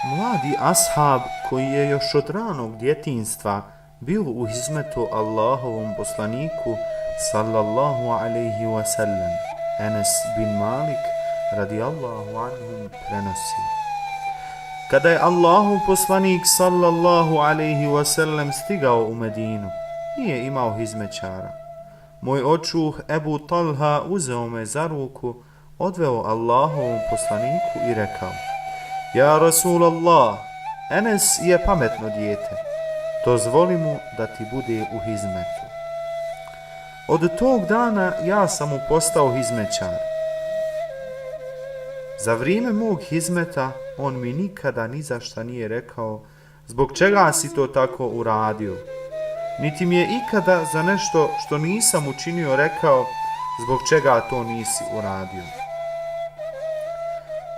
Mladi ashab koji je još od ranog djetinjstva bio u hizmetu Allahovom poslaniku sallallahu alaihi wasallam, Enes bin Malik radijallahu anhum prenosi: kada je Allahov poslanik sallallahu alaihi wasallam stigao u Medinu, nije imao hizmećara. Moj očuh Ebu Talha uzeo me za ruku, odveo Allahovom poslaniku i rekao: Ja Rasulallah, Enes je pametno dijete, dozvoli mu da ti bude u hizmetu. Od tog dana ja sam mu postao hizmećar. Za vrijeme mog hizmeta on mi nikada ni za šta nije rekao zbog čega si to tako uradio, niti mi je ikada za nešto što nisam učinio rekao zbog čega to nisi uradio.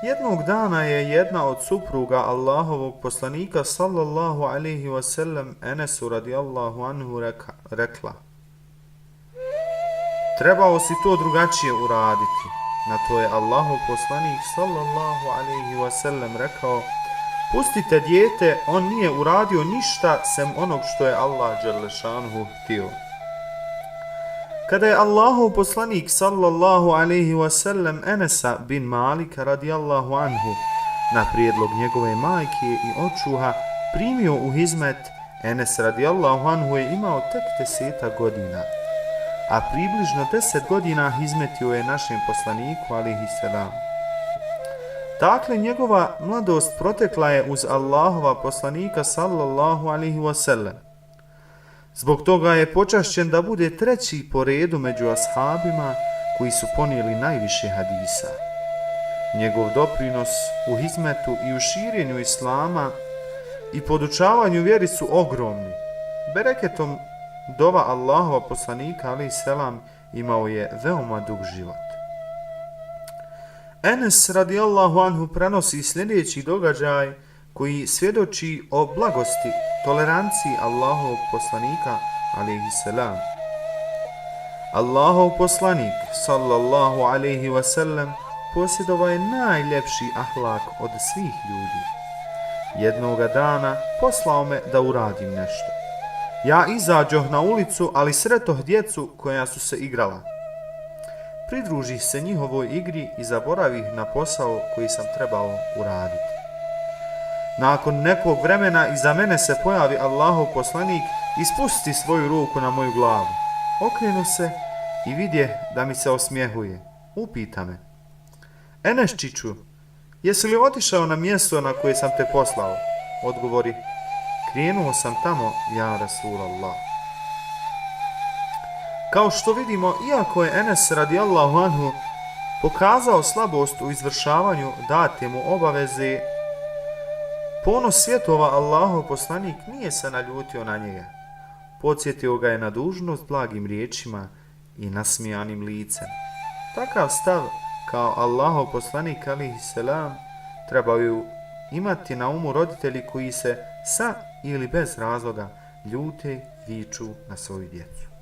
Jednog dana je jedna od supruga Allahovog poslanika sallallahu alaihi wasallam Enesu radijallahu anhu rekla: trebao si to drugačije uraditi. Na to je Allahov poslanik sallallahu alaihi wasallam rekao: pustite dijete, on nije uradio ništa sem onog što je Allah dželle šanuhu htio. Kada je Allahov poslanik sallallahu alaihi wasallam Enesa bin Malika radijallahu anhu na prijedlog njegove majke i očuha primio u hizmet, Enes radijallahu anhu je imao tek 10 godina, a približno 10 godina hizmetio je našem poslaniku alaihi selam. Dakle, njegova mladost protekla je uz Allahova poslanika sallallahu alaihi wasallam. Zbog toga je počašćen da bude treći po redu među ashabima koji su ponijeli najviše hadisa. Njegov doprinos u hizmetu i u širenju islama i podučavanju vjeri su ogromni. Bereketom dova Allahova poslanika alejhi selam imao je veoma dug život. Enes radijallahu anhu prenosi sljedeći događaj koji svjedoči o blagosti, toleranciji Allahovog poslanika alejhi selam. Allahov poslanik sallallahu alejhi wasallam posjedovao je najljepši ahlak od svih ljudi. Jednoga dana poslao me da uradim nešto. Ja izađoh na ulicu, ali sretoh djecu koja su se igrala. Pridružih se njihovoj igri i zaboravih na posao koji sam trebao uraditi. Nakon nekog vremena iza mene se pojavi Allahov poslanik i spusti svoju ruku na moju glavu. Okrenu se i vidje da mi se osmjehuje. Upita me: Enesčiću, jesi li otišao na mjesto na koje sam te poslao? Odgovori: krenuo sam tamo, ja Rasulallah. Kao što vidimo, iako je Enes radijallahu anhu pokazao slabost u izvršavanju date mu obaveze, ponos svjetova Allahov poslanik nije se naljutio na njega. Podsjetio ga je na dužnost blagim riječima i nasmijanim licem. Takav stav kao Allahov poslanik alejhi selam trebaju imati na umu roditelji koji se sa ili bez razloga ljute, viču na svoju djecu.